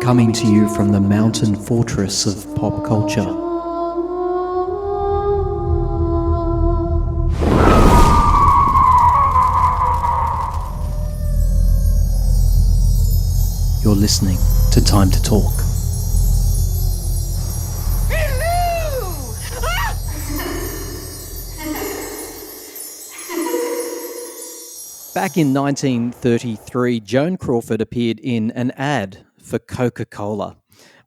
Coming to you from the mountain fortress of pop culture. You're listening to Time to Talk. Back in 1933, Joan Crawford appeared in an ad for Coca-Cola.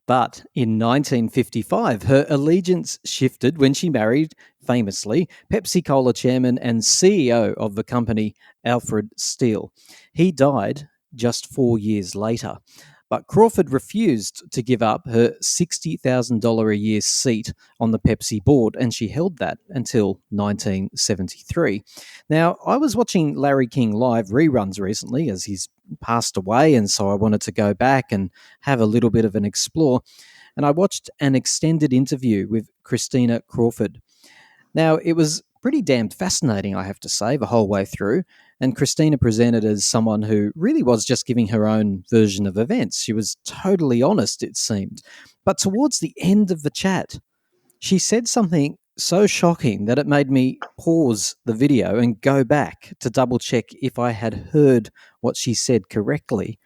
But in 1955, her allegiance shifted when she married, famously, Pepsi Cola chairman and CEO of the company, Alfred Steele. He died just 4 years later. But Crawford refused to give up her $60,000 a year seat on the Pepsi board, and she held that until 1973. Now, I was watching Larry King Live reruns recently as he's passed away, and so I wanted to go back and have a little bit of an explore. And I watched an extended interview with Christina Crawford. Now, it was pretty damn fascinating, I have to say, the whole way through. And Christina presented as someone who really was just giving her own version of events. She was totally honest, it seemed. But towards the end of the chat, she said something so shocking that it made me pause the video and go back to double check if I had heard what she said correctly.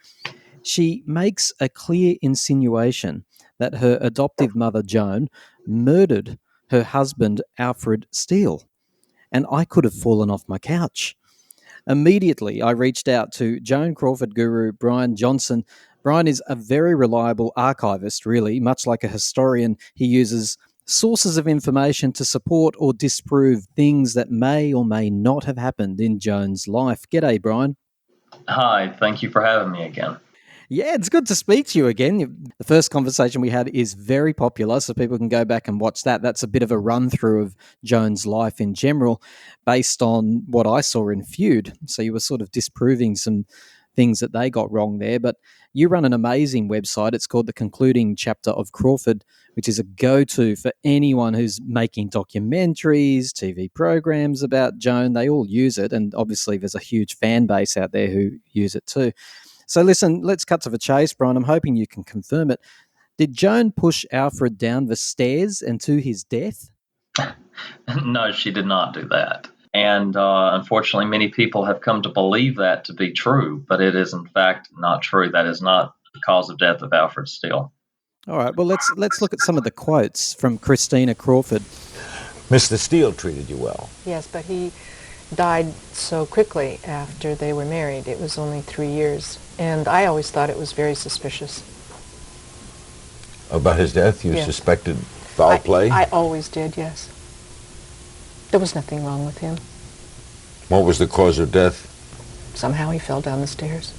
She makes a clear insinuation that her adoptive mother, Joan, murdered her husband, Alfred Steele. And I could have fallen off my couch. Immediately, I reached out to Joan Crawford guru Brian Johnson. Brian is a very reliable archivist, really, much like a historian. He uses sources of information to support or disprove things that may or may not have happened in Joan's life. G'day, Brian. Hi, thank you for having me again. Yeah, it's good to speak to you again. The first conversation we had is very popular, so people can go back and watch that. That's a bit of a run-through of Joan's life in general based on what I saw in Feud. So you were sort of disproving some things that they got wrong there. But you run an amazing website. It's called The Concluding Chapter of Crawford, which is a go-to for anyone who's making documentaries, TV programs about Joan. They all use it, and obviously there's a huge fan base out there who use it too. So listen, let's cut to the chase, Brian. I'm hoping you can confirm it. Did Joan push Alfred down the stairs and to his death? No, she did not do that. And unfortunately, many people have come to believe that to be true, but it is in fact not true. That is not the cause of death of Alfred Steele. All right, well, let's look at some of the quotes from Christina Crawford. Mr. Steele treated you well. Yes, but he died so quickly after they were married. It was only 3 years. And I always thought it was very suspicious. About his death? You suspected foul play? I always did, yes. There was nothing wrong with him. What was the cause of death? Somehow he fell down the stairs.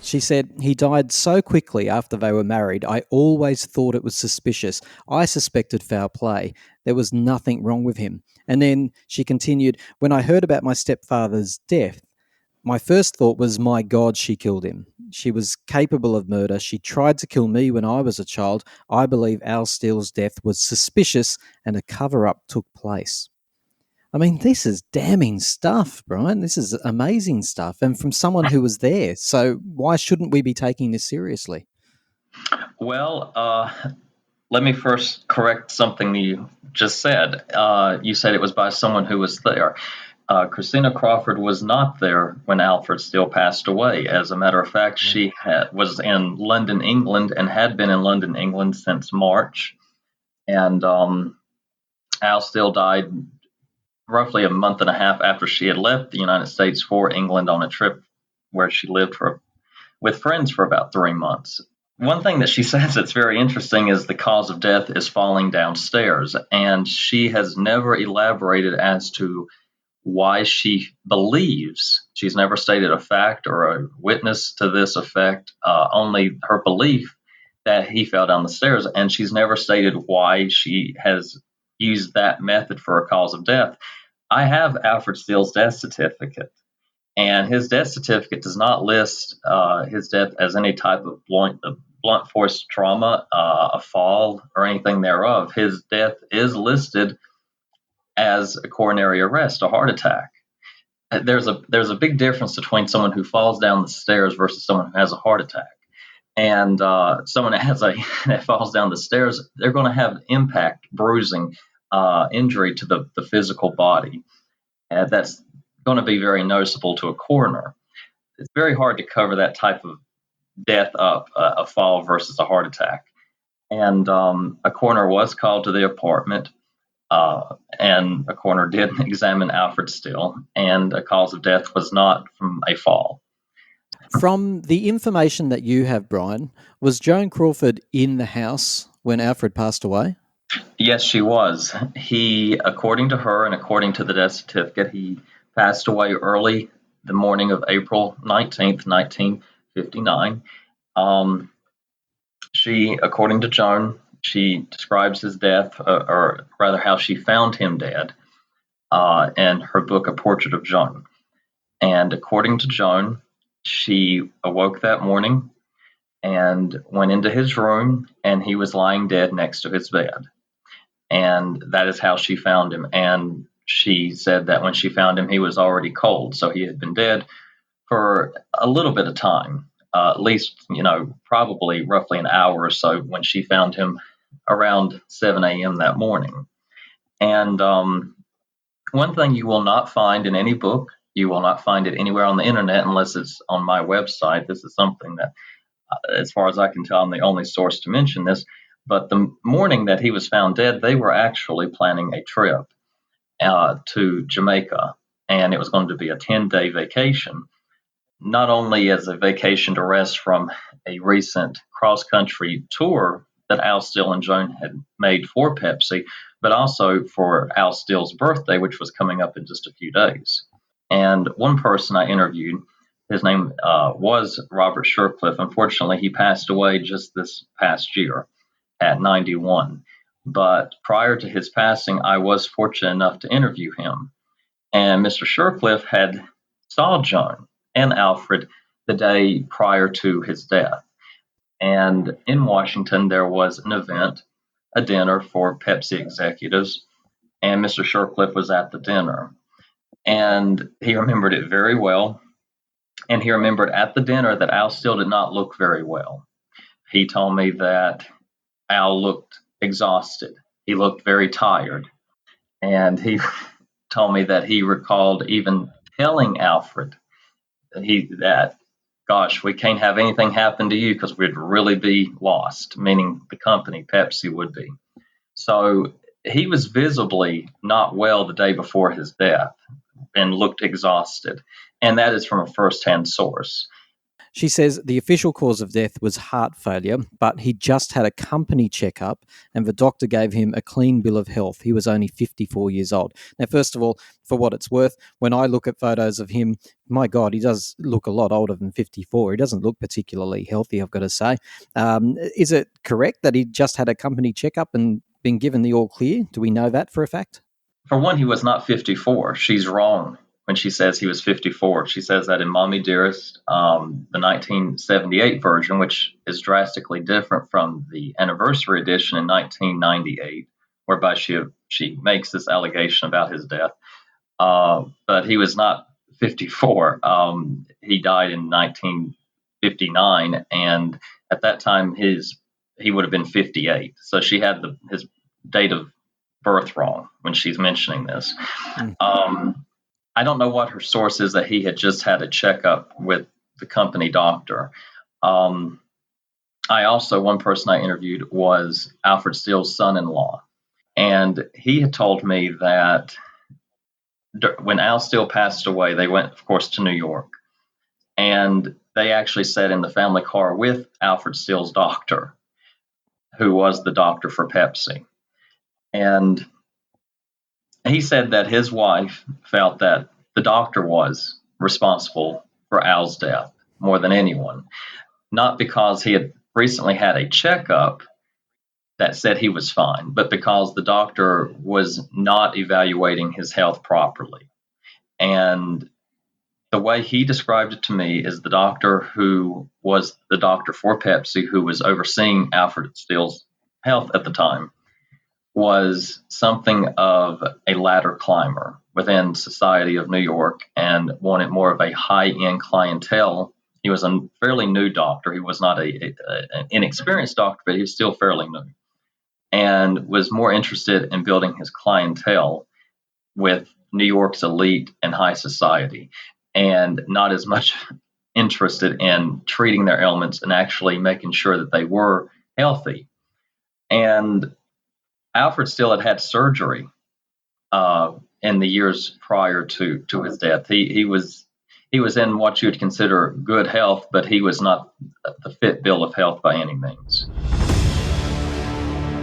She said, he died so quickly after they were married, I always thought it was suspicious. I suspected foul play. There was nothing wrong with him. And then she continued, when I heard about my stepfather's death, my first thought was, my God, she killed him. She was capable of murder. She tried to kill me when I was a child. I believe Al Steele's death was suspicious and a cover-up took place. I mean, this is damning stuff, Brian. This is amazing stuff, and from someone who was there. So why shouldn't we be taking this seriously? Well, let me first correct something you just said. You said it was by someone who was there. Christina Crawford was not there when Alfred Steele passed away. As a matter of fact, she was in London, England, and had been in London, England since March. And Al Steele died roughly a month and a half after she had left the United States for England on a trip where she lived with friends for about 3 months. One thing that she says that's very interesting is the cause of death is falling downstairs, and she has never elaborated as to why she believes. She's never stated a fact or a witness to this effect, only her belief that he fell down the stairs, and she's never stated why she has used that method for a cause of death. I have Alfred Steele's death certificate, and his death certificate does not list his death as any type of blunt force trauma, a fall, or anything thereof. His death is listed as a coronary arrest, a heart attack. There's a big difference between someone who falls down the stairs versus someone who has a heart attack. And someone that falls down the stairs, they're going to have impact, bruising, injury to the physical body. And that's going to be very noticeable to a coroner. It's very hard to cover that type of death up, a fall versus a heart attack. And a coroner was called to the apartment, and a coroner did examine Alfred Steele, and a cause of death was not from a fall. From the information that you have, Brian, was Joan Crawford in the house when Alfred passed away? Yes, she was. He, according to her and according to the death certificate, he passed away early the morning of April 19th, 1959. She, according to Joan, she describes his death, or rather how she found him dead, in her book, A Portrait of Joan. And according to Joan, she awoke that morning and went into his room, and he was lying dead next to his bed. And that is how she found him. And she said that when she found him, he was already cold. So he had been dead for a little bit of time, at least, probably roughly an hour or so when she found him around 7 a.m. that morning. And one thing you will not find in any book, you will not find it anywhere on the internet unless it's on my website. This is something that, as far as I can tell, I'm the only source to mention this. But the morning that he was found dead, they were actually planning a trip to Jamaica, and it was going to be a 10-day vacation, not only as a vacation to rest from a recent cross-country tour that Al Steele and Joan had made for Pepsi, but also for Al Steele's birthday, which was coming up in just a few days. And one person I interviewed, his name was Robert Shercliffe. Unfortunately, he passed away just this past year at 91. But prior to his passing, I was fortunate enough to interview him. And Mr. Shercliffe had saw Joan and Alfred the day prior to his death. And in Washington, there was an event, a dinner for Pepsi executives, and Mr. Shercliffe was at the dinner. And he remembered it very well. And he remembered at the dinner that Al Steele did not look very well. He told me that Al looked exhausted. He looked very tired. And he told me that he recalled even telling Alfred that, gosh, we can't have anything happen to you because we'd really be lost, meaning the company, Pepsi, would be. So he was visibly not well the day before his death and looked exhausted. And that is from a first-hand source. She says the official cause of death was heart failure, but he just had a company checkup and the doctor gave him a clean bill of health. He was only 54 years old. Now, first of all, for what it's worth, when I look at photos of him, my God, he does look a lot older than 54. He doesn't look particularly healthy, I've got to say. Is it correct that he just had a company checkup and been given the all clear? Do we know that for a fact? For one, he was not 54. She's wrong when she says he was 54. She says that in Mommie, Dearest, the 1978 version, which is drastically different from the anniversary edition in 1998, whereby she makes this allegation about his death. But he was not 54. He died in 1959, and at that time he would have been 58. So she had his date of birth wrong when she's mentioning this. I don't know what her source is that he had just had a checkup with the company doctor. One person I interviewed was Alfred Steele's son-in-law. And he had told me that when Al Steele passed away, they went, of course, to New York. And they actually sat in the family car with Alfred Steele's doctor, who was the doctor for Pepsi. And he said that his wife felt that the doctor was responsible for Al's death more than anyone, not because he had recently had a checkup that said he was fine, but because the doctor was not evaluating his health properly. And the way he described it to me is the doctor who was the doctor for Pepsi, who was overseeing Alfred Steele's health at the time, was something of a ladder climber within society of New York and wanted more of a high-end clientele He was a fairly new doctor. He was not an inexperienced doctor, but he was still fairly new, and was more interested in building his clientele with New York's elite and high society, and not as much interested in treating their ailments and actually making sure that they were healthy. And Alfred Steele had surgery in the years prior to his death. He was in what you would consider good health, but he was not the fit bill of health by any means.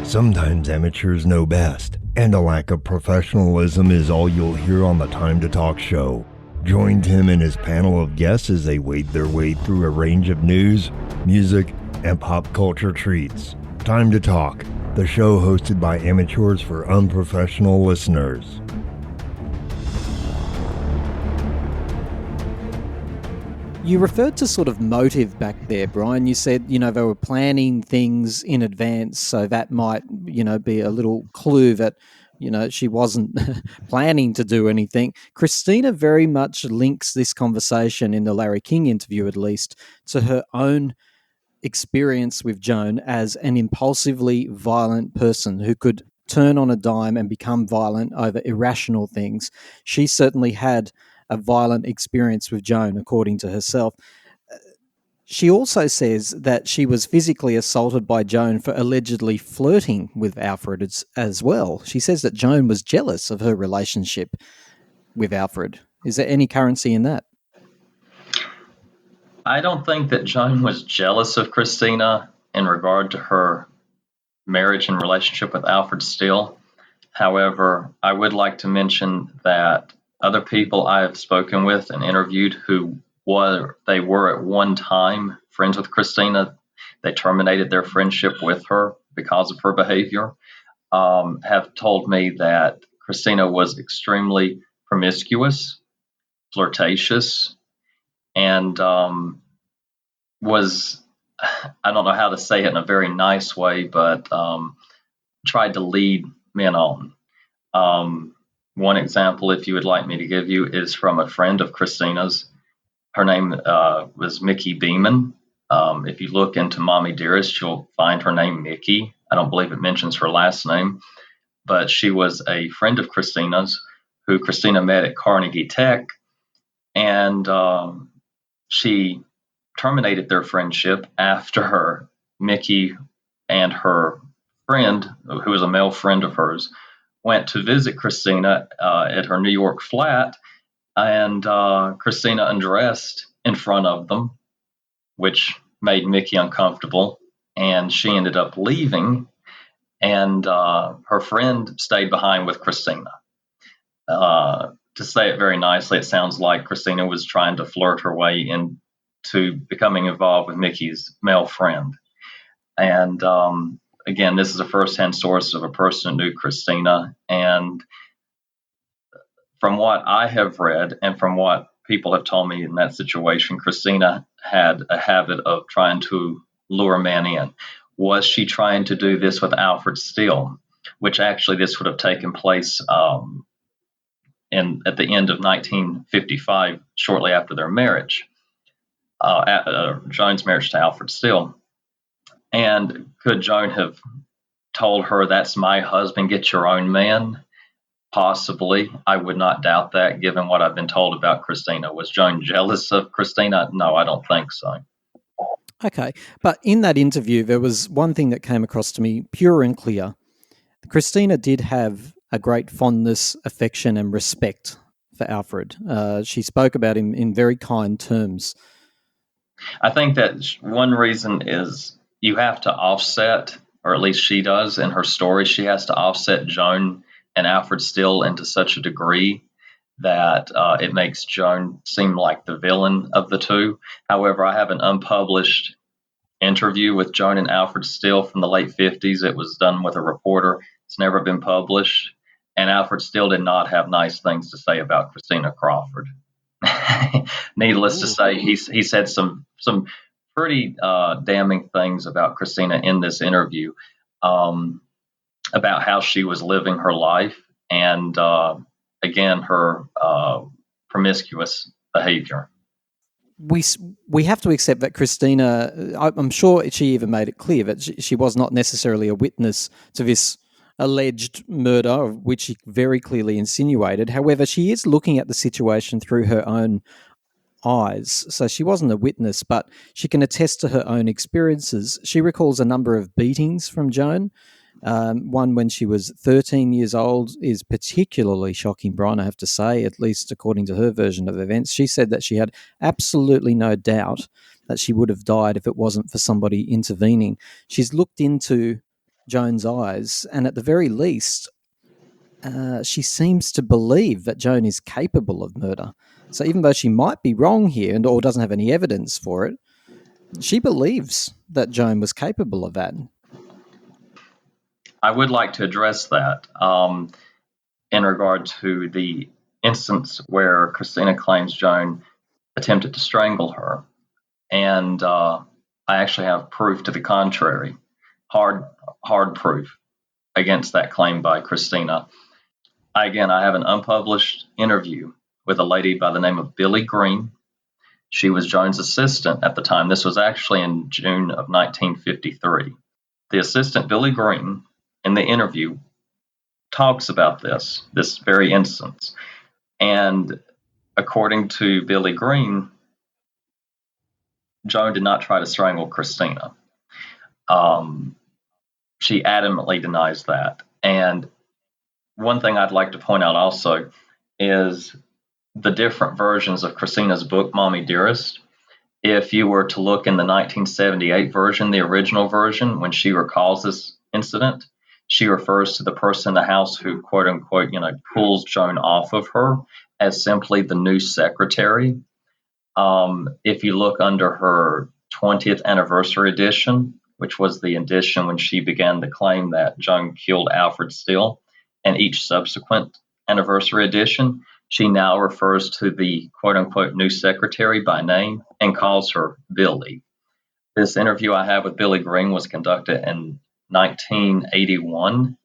Sometimes amateurs know best, and a lack of professionalism is all you'll hear on the Time to Talk show. Join Tim and his panel of guests as they wade their way through a range of news, music, and pop culture treats. Time to Talk, the show hosted by amateurs for unprofessional listeners. You referred to sort of motive back there, Brian. You said, they were planning things in advance, so that might, be a little clue that, she wasn't planning to do anything. Christina very much links this conversation, in the Larry King interview at least, to her own experience with Joan as an impulsively violent person who could turn on a dime and become violent over irrational things. She certainly had a violent experience with Joan, according to herself. She also says that she was physically assaulted by Joan for allegedly flirting with Alfred as well. She says that Joan was jealous of her relationship with Alfred. Is there any currency in that? I don't think that Joan was jealous of Christina in regard to her marriage and relationship with Alfred Steele. However, I would like to mention that other people I have spoken with and interviewed who were at one time friends with Christina, they terminated their friendship with her because of her behavior, have told me that Christina was extremely promiscuous, flirtatious, and was, I don't know how to say it in a very nice way, but tried to lead men on. One example, if you would like me to give you, is from a friend of Christina's. Her name was Mickey Beeman. If you look into Mommie, Dearest, you'll find her name Mickey. I don't believe it mentions her last name, but she was a friend of Christina's who Christina met at Carnegie Tech, and she terminated their friendship after Mickey and her friend, who was a male friend of hers, went to visit Christina at her New York flat, and Christina undressed in front of them, which made Mickey uncomfortable, and she ended up leaving, and her friend stayed behind with Christina. To say it very nicely, it sounds like Christina was trying to flirt her way into becoming involved with Mickey's male friend. And again, this is a first-hand source of a person who knew Christina. And from what I have read and from what people have told me in that situation, Christina had a habit of trying to lure men in. Was she trying to do this with Alfred Steele, which actually this would have taken place at the end of 1955, shortly after their marriage, Joan's marriage to Alfred Steele? And could Joan have told her, "That's my husband, get your own man"? Possibly. I would not doubt that, given what I've been told about Christina. Was Joan jealous of Christina? No, I don't think so. Okay. But in that interview, there was one thing that came across to me pure and clear. Christina did have a great fondness, affection, and respect for Alfred. She spoke about him in very kind terms. I think that one reason is you have to offset, or at least she does in her story, she has to offset Joan and Alfred Steele into such a degree that it makes Joan seem like the villain of the two. However, I have an unpublished interview with Joan and Alfred Steele from the late 50s. It was done with a reporter. It's never been published. And Alfred Steele did not have nice things to say about Christina Crawford. Needless to say, he said some pretty damning things about Christina in this interview, about how she was living her life and, again, her promiscuous behavior. we have to accept that Christina, I'm sure she even made it clear that she was not necessarily a witness to this alleged murder, of which she very clearly insinuated. However, she is looking at the situation through her own eyes. So she wasn't a witness, but she can attest to her own experiences. She recalls a number of beatings from Joan. One when she was 13 years old is particularly shocking, Brian, I have to say, at least according to her version of events. She said that she had absolutely no doubt that she would have died if it wasn't for somebody intervening. She's looked into Joan's eyes, and at the very least, she seems to believe that Joan is capable of murder. So even though she might be wrong here or doesn't have any evidence for it, she believes that Joan was capable of that. I would like to address that in regard to the instance where Christina claims Joan attempted to strangle her. And I actually have proof to the contrary, hard proof against that claim by Christina. I have an unpublished interview with a lady by the name of Billie Green. She was Joan's assistant at the time. This was actually in June of 1953. The assistant, Billie Green, in the interview talks about this very instance. And according to Billie Green, Joan did not try to strangle Christina. She adamantly denies that. And one thing I'd like to point out also is the different versions of Christina's book, Mommie, Dearest. If you were to look in the 1978 version, the original version, when she recalls this incident, she refers to the person in the house who, quote unquote, pulls Joan off of her as simply the new secretary. If you look under her 20th anniversary edition, which was the edition when she began the claim that Joan killed Alfred Steele, and each subsequent anniversary edition, she now refers to the quote-unquote new secretary by name and calls her Billie. This interview I have with Billie Green was conducted in 1981,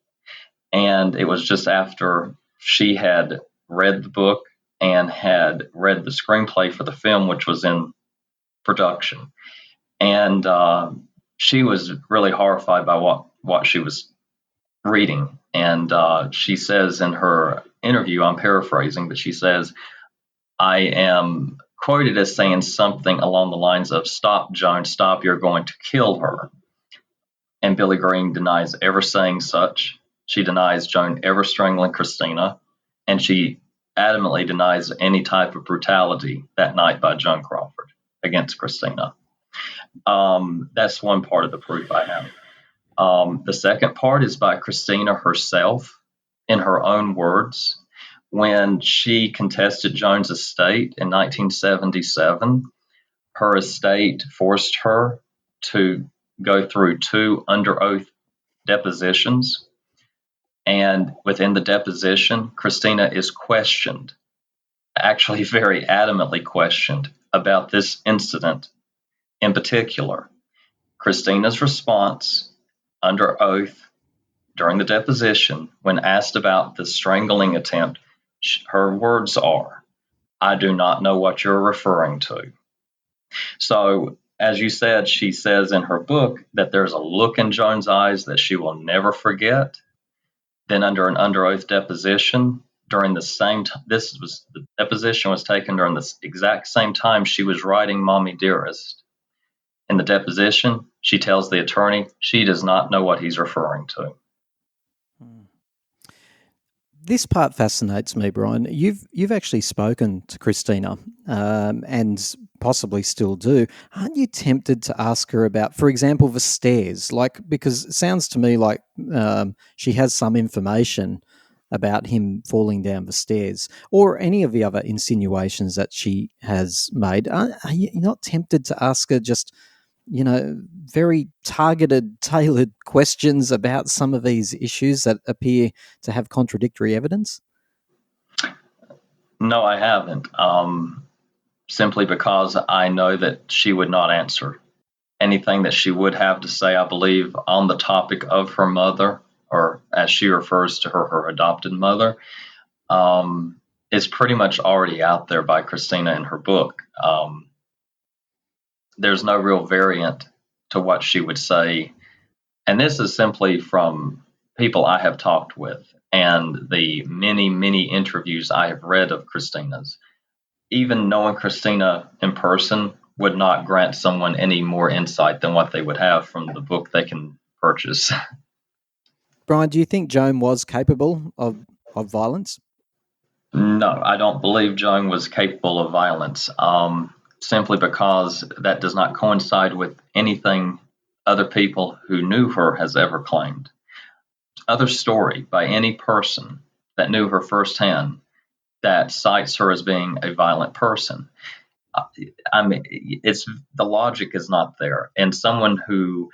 and it was just after she had read the book and had read the screenplay for the film, which was in production. And she was really horrified by what she was reading. And she says in her interview, I'm paraphrasing, but she says, I am quoted as saying something along the lines of, "Stop, Joan, stop, you're going to kill her." And Billie Green denies ever saying such. She denies Joan ever strangling Christina, and she adamantly denies any type of brutality that night by Joan Crawford against Christina. That's one part of the proof I have. The second part is by Christina herself, in her own words. When she contested Joan's estate in 1977, her estate forced her to go through 2 under oath depositions. And within the deposition, Christina is questioned, actually very adamantly questioned, about this incident in particular. Christina's response under oath during the deposition, when asked about the strangling attempt, her words are, "I do not know what you're referring to." So, as you said, she says in her book that there's a look in Joan's eyes that she will never forget. Then under an under oath deposition, during the same the deposition was taken during the exact same time she was writing Mommie, Dearest. In the deposition, she tells the attorney she does not know what he's referring to. This part fascinates me, Brian. You've actually spoken to Christina, and possibly still do. Aren't you tempted to ask her about, for example, the stairs? Because it sounds to me like she has some information about him falling down the stairs, or any of the other insinuations that she has made. Are you not tempted to ask her just, very targeted, tailored questions about some of these issues that appear to have contradictory evidence? No, I haven't. Simply because I know that she would not answer anything that she would have to say, I believe, on the topic of her mother, or as she refers to her adopted mother, is pretty much already out there by Christina in her book. there's no real variant to what she would say. And this is simply from people I have talked with and the many, many interviews I have read of Christina's. Even knowing Christina in person would not grant someone any more insight than what they would have from the book they can purchase. Brian, do you think Joan was capable of violence? No, I don't believe Joan was capable of violence, simply because that does not coincide with anything other people who knew her has ever claimed. Other story by any person that knew her firsthand that cites her as being a violent person. I mean, it's the logic is not there. And someone who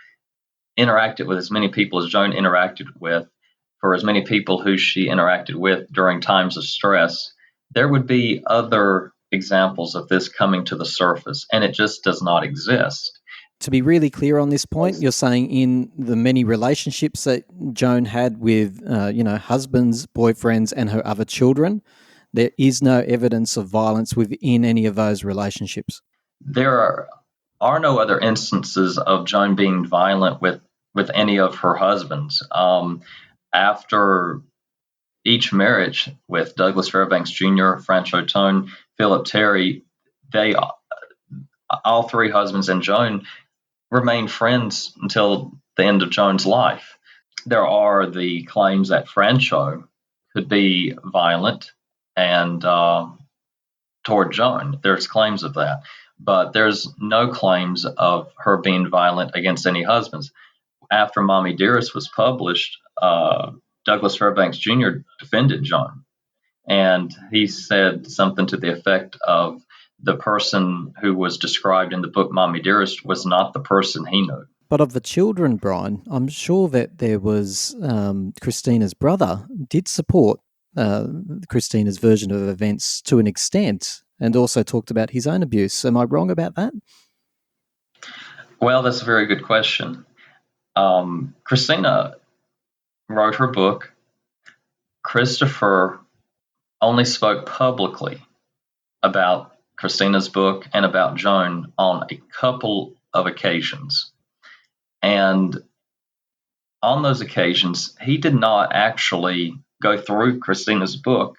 interacted with as many people as Joan interacted with, for as many people who she interacted with during times of stress, there would be other examples of this coming to the surface, and it just does not exist. To be really clear on this point, you're saying in the many relationships that Joan had with, husbands, boyfriends, and her other children, there is no evidence of violence within any of those relationships. There are no other instances of Joan being violent with any of her husbands. After each marriage with Douglas Fairbanks Jr., Francho Tone, Philip Terry, they all three husbands and Joan remained friends until the end of Joan's life. There are the claims that Francho could be violent and toward Joan. There's claims of that, but there's no claims of her being violent against any husbands. After Mommie, Dearest was published, Douglas Fairbanks Jr. defended Joan, and he said something to the effect of the person who was described in the book Mommie, Dearest was not the person he knew. But of the children, Brian, I'm sure that there was Christina's brother did support Christina's version of events to an extent, and also talked about his own abuse. Am I wrong about that? Well, that's a very good question. Christina wrote her book. Christopher only spoke publicly about Christina's book and about Joan on a couple of occasions. And on those occasions, he did not actually go through Christina's book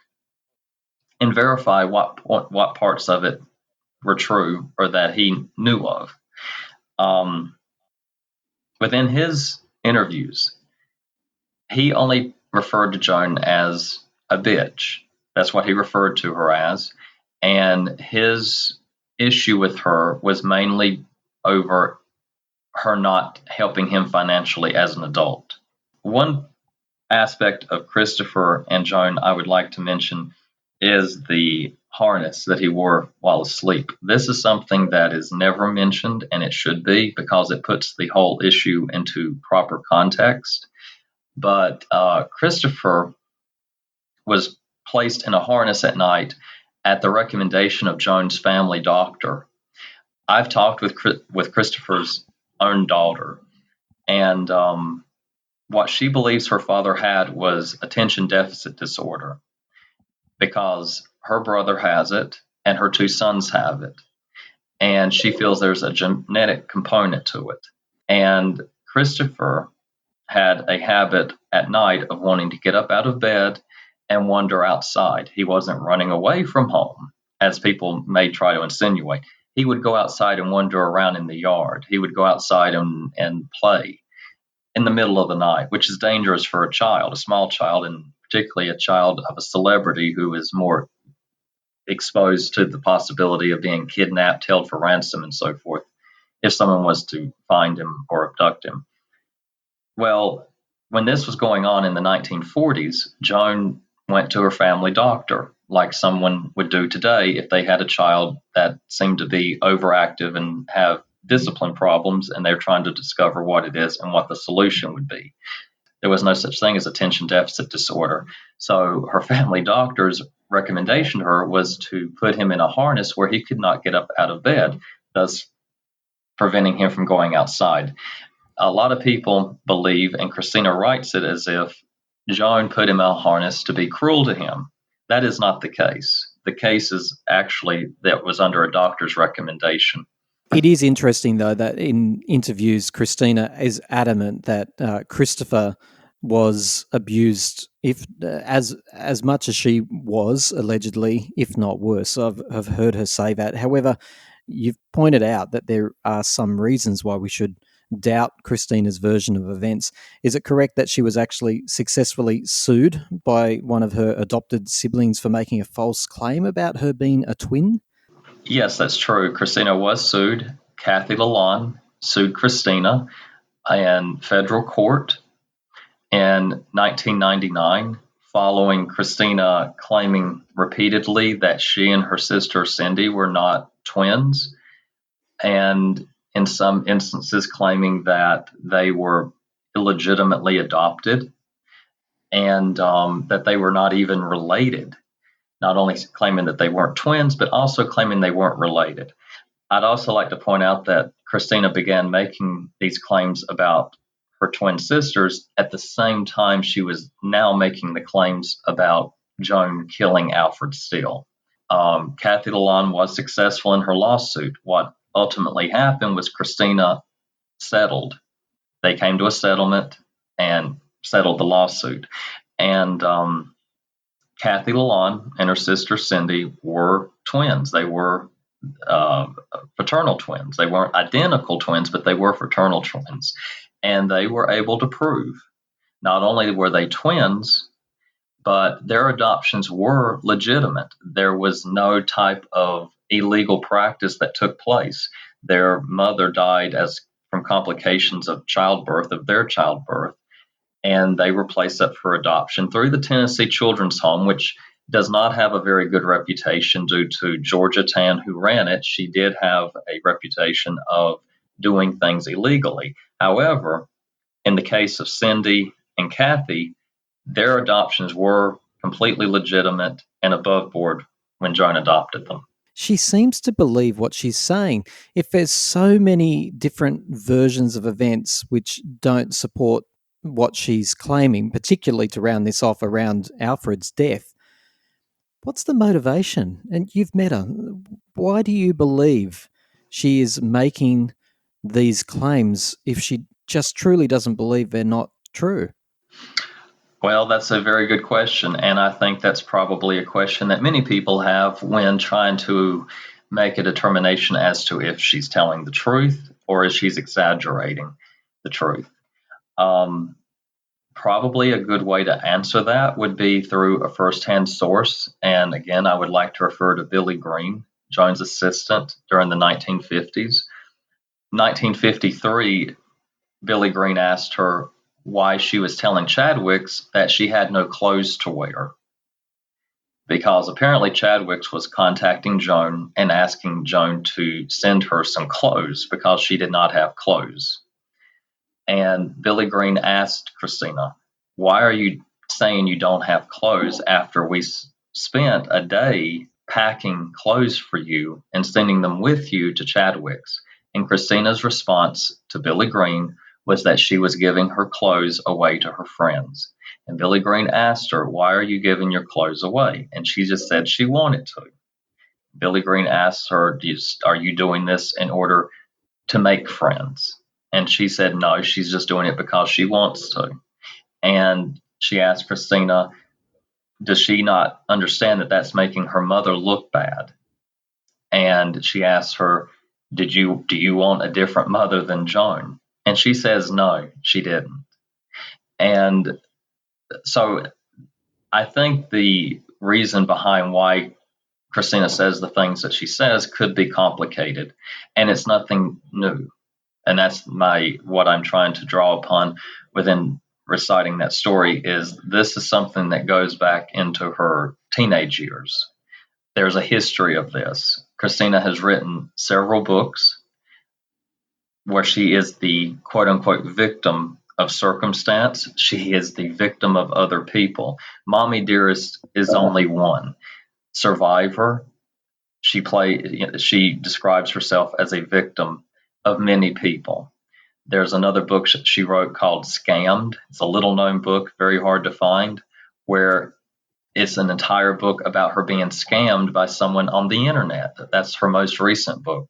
and verify what parts of it were true or that he knew of. Within his interviews, he only referred to Joan as a bitch. That's what he referred to her as. And his issue with her was mainly over her not helping him financially as an adult. One aspect of Christopher and Joan I would like to mention is the harness that he wore while asleep. This is something that is never mentioned, and it should be, because it puts the whole issue into proper context. But Christopher was placed in a harness at night at the recommendation of Joan's family doctor. I've talked with Christopher's own daughter, and what she believes her father had was attention deficit disorder, because her brother has it and her two sons have it. And she feels there's a genetic component to it. And Christopher had a habit at night of wanting to get up out of bed and wander outside. He wasn't running away from home, as people may try to insinuate. He would go outside and wander around in the yard. He would go outside and play in the middle of the night, which is dangerous for a child, a small child, and particularly a child of a celebrity who is more exposed to the possibility of being kidnapped, held for ransom, and so forth, if someone was to find him or abduct him. Well, when this was going on in the 1940s, Joan went to her family doctor, like someone would do today if they had a child that seemed to be overactive and have discipline problems, and they're trying to discover what it is and what the solution would be. There was no such thing as attention deficit disorder. So her family doctor's recommendation to her was to put him in a harness where he could not get up out of bed, thus preventing him from going outside. A lot of people believe, and Christina writes it as if Joan put him in a harness to be cruel to him. That is not the case. The case is actually that was under a doctor's recommendation. It is interesting, though, that in interviews, Christina is adamant that Christopher was abused, if as much as she was allegedly, if not worse. I've heard her say that. However, you've pointed out that there are some reasons why we should doubt Christina's version of events. Is it correct that she was actually successfully sued by one of her adopted siblings for making a false claim about her being a twin? Yes, that's true. Christina was sued. Kathy Lalonde sued Christina in federal court in 1999, following Christina claiming repeatedly that she and her sister Cindy were not twins, and in some instances claiming that they were illegitimately adopted, and that they were not even related. Not only claiming that they weren't twins, but also claiming they weren't related. I'd also like to point out that Christina began making these claims about her twin sisters at the same time she was now making the claims about Joan killing Alfred Steele. Kathy Lalonde was successful in her lawsuit. What ultimately happened was Christina settled. They came to a settlement and settled the lawsuit. And Kathy Lalonde and her sister Cindy were twins. They were fraternal twins. They weren't identical twins, but they were fraternal twins. And they were able to prove not only were they twins, but their adoptions were legitimate. There was no type of illegal practice that took place. Their mother died from complications of childbirth, of their childbirth, and they were placed up for adoption through the Tennessee Children's Home, which does not have a very good reputation due to Georgia Tan, who ran it. She did have a reputation of doing things illegally. However, in the case of Cindy and Kathy, their adoptions were completely legitimate and above board when Joan adopted them. She seems to believe what she's saying. If there's so many different versions of events which don't support what she's claiming, particularly to round this off around Alfred's death, what's the motivation? And you've met her. Why do you believe she is making these claims if she just truly doesn't believe they're not true? Well, that's a very good question. And I think that's probably a question that many people have when trying to make a determination as to if she's telling the truth or if she's exaggerating the truth. Probably a good way to answer that would be through a firsthand source. And again, I would like to refer to Billy Green, Joan's assistant during the 1950s. 1953, Billy Green asked her why she was telling Chadwick's that she had no clothes to wear. Because apparently Chadwick's was contacting Joan and asking Joan to send her some clothes because she did not have clothes. And Billy Green asked Christina, why are you saying you don't have clothes after we spent a day packing clothes for you and sending them with you to Chadwick's? And Christina's response to Billy Green was that she was giving her clothes away to her friends. And Billy Green asked her, why are you giving your clothes away? And she just said she wanted to. Billy Green asked her, are you doing this in order to make friends? And she said, no, she's just doing it because she wants to. And she asked Christina, does she not understand that that's making her mother look bad? And she asked her, do you want a different mother than Joan? And she says, no, she didn't. And so I think the reason behind why Christina says the things that she says could be complicated, and it's nothing new. And that's what I'm trying to draw upon within reciting that story is this is something that goes back into her teenage years. There's a history of this. Christina has written several books where she is the quote unquote victim of circumstance. She is the victim of other people. Mommie, Dearest is only one. Survivor, she describes herself as a victim of many people. There's another book she wrote called Scammed. It's a little known book, very hard to find, where it's an entire book about her being scammed by someone on the internet. That's her most recent book.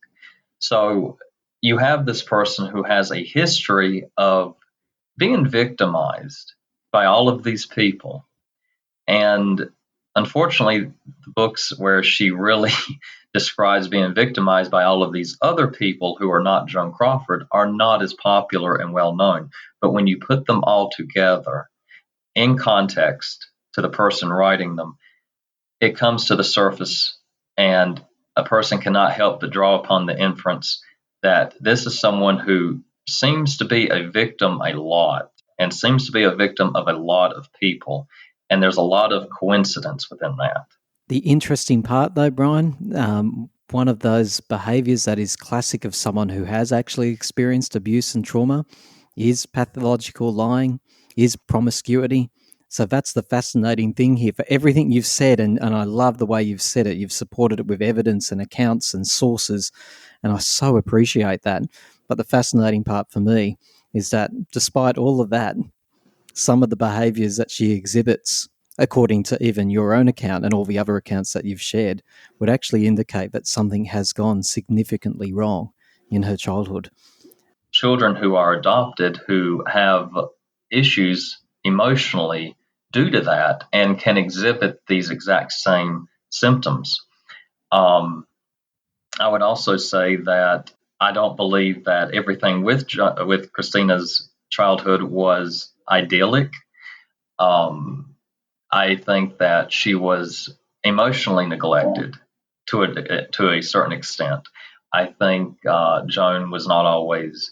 So you have this person who has a history of being victimized by all of these people. And unfortunately, the books where she really describes being victimized by all of these other people who are not Joan Crawford are not as popular and well known. But when you put them all together in context to the person writing them, it comes to the surface, and a person cannot help but draw upon the inference that this is someone who seems to be a victim a lot and seems to be a victim of a lot of people. And there's a lot of coincidence within that. The interesting part, though, Brian, one of those behaviors that is classic of someone who has actually experienced abuse and trauma is pathological lying, is promiscuity. So that's the fascinating thing here. For everything you've said, and I love the way you've said it, you've supported it with evidence and accounts and sources, and I so appreciate that. But the fascinating part for me is that despite all of that, some of the behaviours that she exhibits, according to even your own account and all the other accounts that you've shared, would actually indicate that something has gone significantly wrong in her childhood. Children who are adopted who have issues emotionally due to that and can exhibit these exact same symptoms. I would also say that I don't believe that everything with Christina's childhood was idyllic. I think that she was emotionally neglected to a certain extent. I think Joan was not always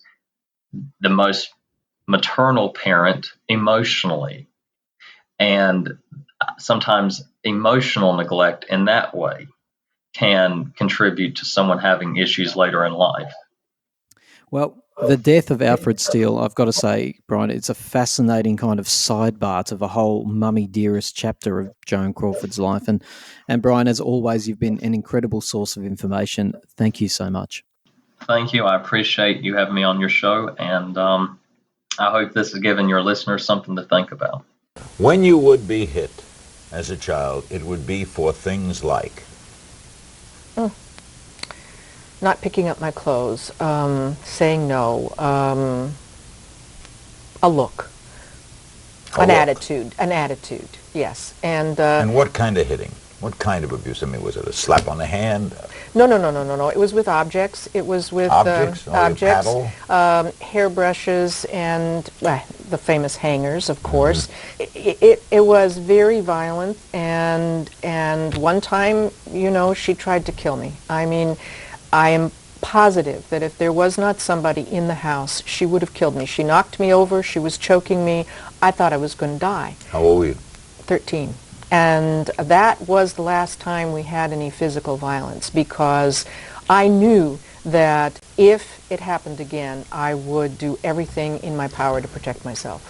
the most maternal parent emotionally, and sometimes emotional neglect in that way can contribute to someone having issues later in life. Well, the death of Alfred Steele, I've got to say, Brian, it's a fascinating kind of sidebar to the whole Mommie, Dearest chapter of Joan Crawford's life. And Brian, as always, you've been an incredible source of information. Thank you so much. Thank you. I appreciate you having me on your show, and I hope this has given your listeners something to think about. When you would be hit as a child, it would be for things like Not picking up my clothes, saying no, a look, an attitude, yes. And what kind of hitting? What kind of abuse? I mean, was it a slap on the hand? No. It was with objects. It was with Objects? Paddle? Hairbrushes, and the famous hangers, of course. It was very violent, and one time, she tried to kill me. I mean, I am positive that if there was not somebody in the house, she would have killed me. She knocked me over. She was choking me. I thought I was going to die. How old were you? 13. And that was the last time we had any physical violence, because I knew that if it happened again, I would do everything in my power to protect myself.